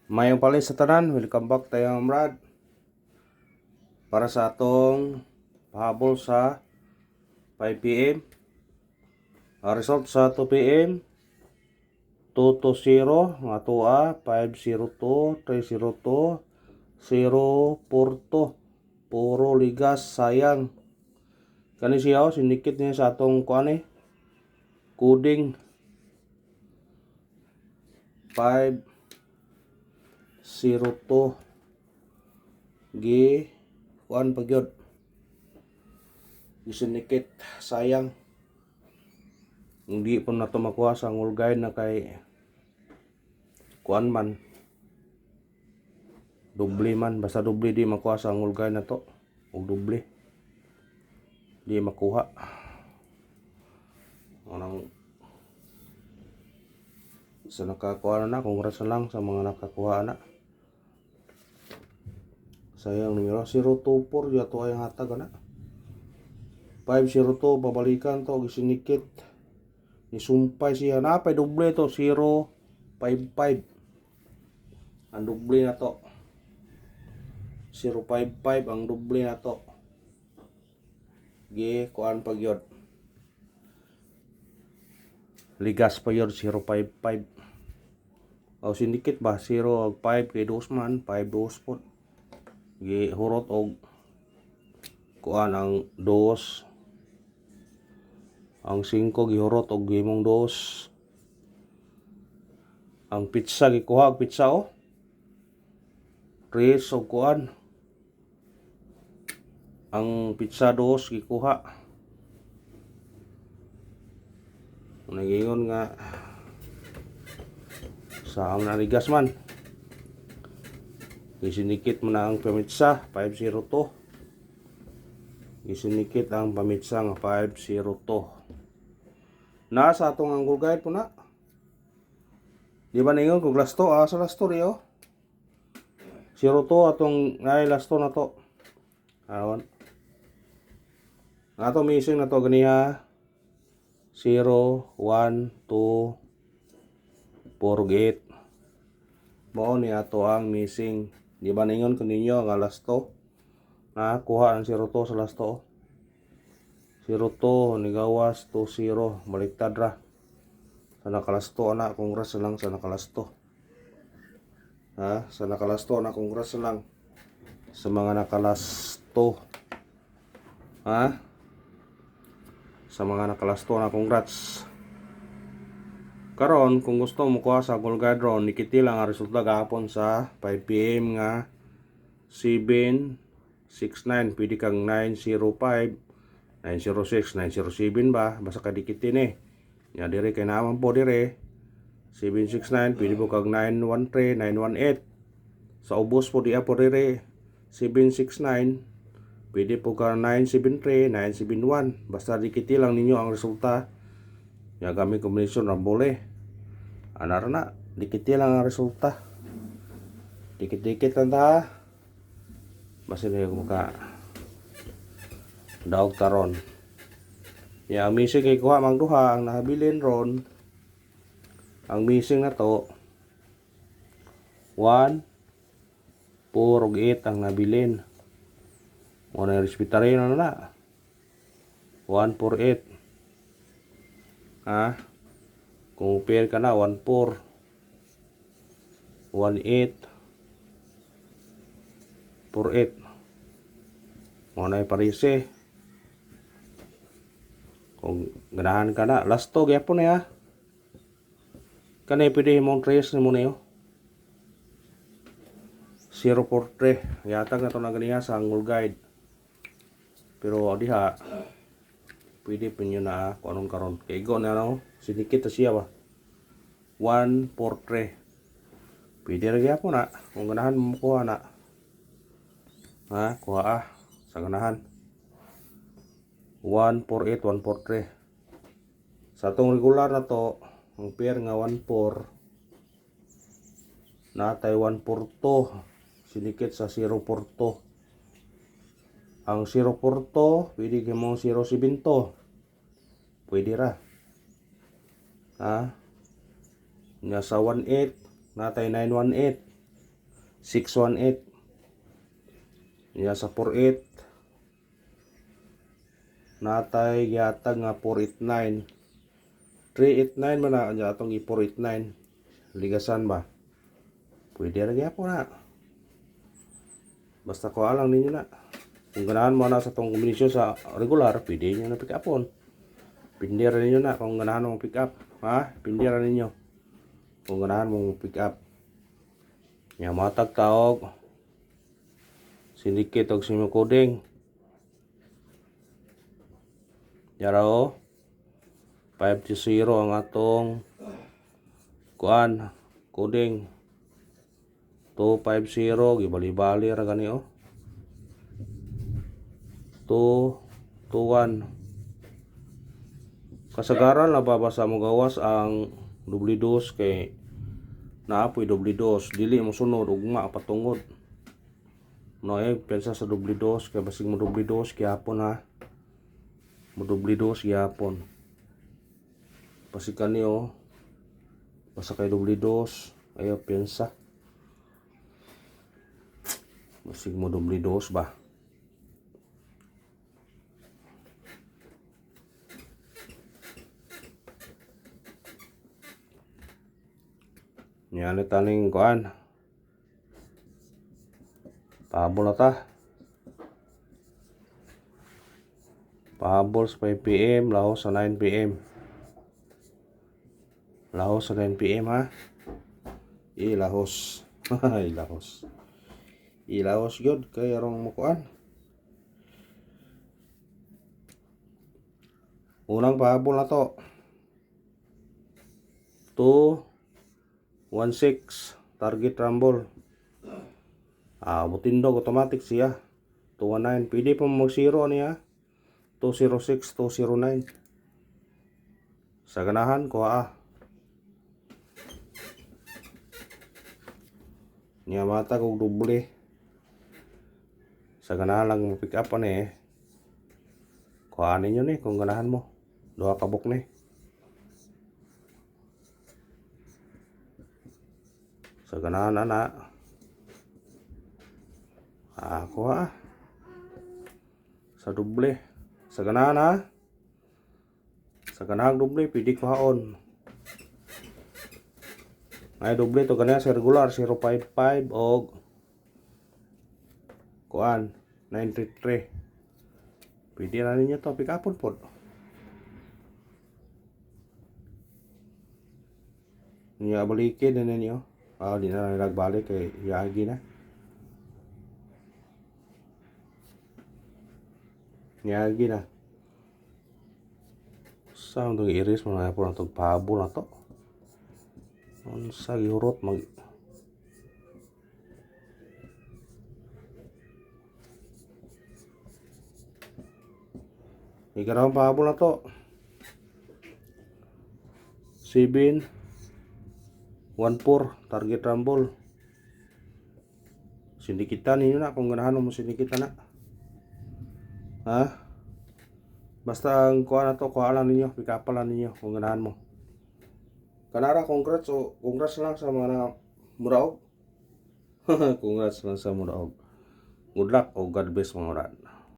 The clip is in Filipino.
Mayong pala sa tanan, welcome back tayo Brad para sa atong pahabol sa 5 p.m. Result sa 2 p.m. 2-0 nga tuwa 5-0-2 3-0-2 0-4-2 puro ligas sayang kani siya sinikit niya sa atong kuan coding 5-0-2 gi kuan pagyod gisinikit sayang hindi po na to makuha sa ngulgay na kay kuan man doble man basta doble di makuha sa ngulgay na to o doble di makuha anong sa nakakuha na congrats na lang sa mga nakakuha na sayang numero 024 yato ay hatag na 502 babalikan to gisinikit nisumpay siya napay doble to 055 ang doble na to 055 ang doble na to gi kuan pagyod ligas pa yun 055 o sindikit ba 0 5 kay dos man 5 dos po gi hurot og kuan ang dos ang 5 gihurot og gimong dos ang pizza gikuha og pizza o 3 og kuan ang pizza dos gikuha nagingon nga sa ang naligas man gisinikit mo na ang pamitsa 502 gisinikit ang pamitsa nga 502 nasa atong ang gulgay po na di ba ningon kung lasto sa lasto riyo 02 atong nay lasto na to awan ato missing na to ganiha 0 1 2 4 mao ni ato ang missing di ba ningon kun ninyo nga lasto na kuha ang 02 sa lasto 02 ni gawas 20 baliktad ra sa nakalasto ana congrats lang sa nakalasto sa nakalasto na congrats lang sa mga nakalasto sa mga nakalasto na congrats karon kung gusto mo kuha sa Golgad ron nikiti lang ang resulta gahapon sa 5 p.m. nga 769 pwede kang 905 906 907 ba basta kadikitin nya dire kay naman po dire 769 pwede po kag 913 918 sa ubos po diya po dire 769 pwede po kag 973 971 basta dikiti lang ninyo ang resulta nya gamit kombinasyon ra bole anar na dikiti lang ang resulta dikit-dikit lang ta basta niyo maka daog taron ya ang missing kay kuha mang duha ang nahabilin ron ang missing na to 1 4 ug 8 ang nabilin mo na respetary na 1 4 8 kung pair ka na 1 4 1 8 4 8 mo na parise kung ganahan ka na lasto gyapon ya kanay pwede mong trace ni mo niyo 043 yatag na to na ganiya sa angul guide pero diha pwede pa nyo na kung anong karon kay go na no sinikit na siya ba 143 pwede rin gyapon na kung ganahan mo kuha na kuha sa ganahan 148 143 sa tong regular na to ang pair nga 14 natay 142 sinikit sa 042 ang 042 pwede gamong 072 pwede ra nya sa 18 natay 918 618. Niya sa 48. Natay yatag nga 489. 389 man na niya atong i-489. Ligasan ba? Pwede rin po na. Basta ko alang ninyo na. Kung ganahan mo na sa itong kombinasyon sa regular, pwede nyo na pick upon. Pindira ninyo na kung ganahan mo pick up. Ha? Pindira ninyo. Kung ganahan mo pick up. Nga matag taog. Sindikit og simo coding. Yara o. 520 ang atong kuan coding. 250 gibali-bali ra gani o. 221. Kasagaran na babasa mo gawas ang doble-dos kay naapoy doble-dos dili mo sunod ugma patungod. No pensa sa doble-dos kay basig mo doble-dos gyapon ha. Mo doble-dos gyapon. Pasikan niyo basta kay doble-dos ayo pensa. Basig mo doble-dos ba. Yan taning kuan. Pahabol na ta. Pahabol sa 5 PM, lahos sa 9 PM. Lahos sa 9 PM ha. Ilahos. Ilahos. Ilahos gyud kay arong mukuan. Unang pahabol na to. 216 target rumble. Butindog automatic siya. 219 pwede pa mag-zero niya. 206 209. Sa ganahan ko niya mata kog doble. Sa ganahan lang mo pick up ani kuha ninyo ni kung ganahan mo. Duha ka buk ni. Sa ganahan ana. Kuha sa doble. Sa ganahan ha. Sa ganahan doble pwede kuhaon. Ay doble to ganyan sa regular 055 og kuan 933. Pwede na ninyo to pick upon po. Niya balikin na ninyo. Di na nagbalik kay yagi na. Yagi na. Saan itong iris mo na po na itong pabo na to. Sa gihurot mag ikaw pahabol na to. 7 14 target rumble. Sindikitan ninyo na kung ganahan mo sindikitan na. Ha? Basta ang kuha na to, kuha lang ninyo, pick up lang ninyo kung ganahan mo. Kanara, congrats lang sa mga muraog. Congrats lang sa muraog. Good luck o God bless mga oran.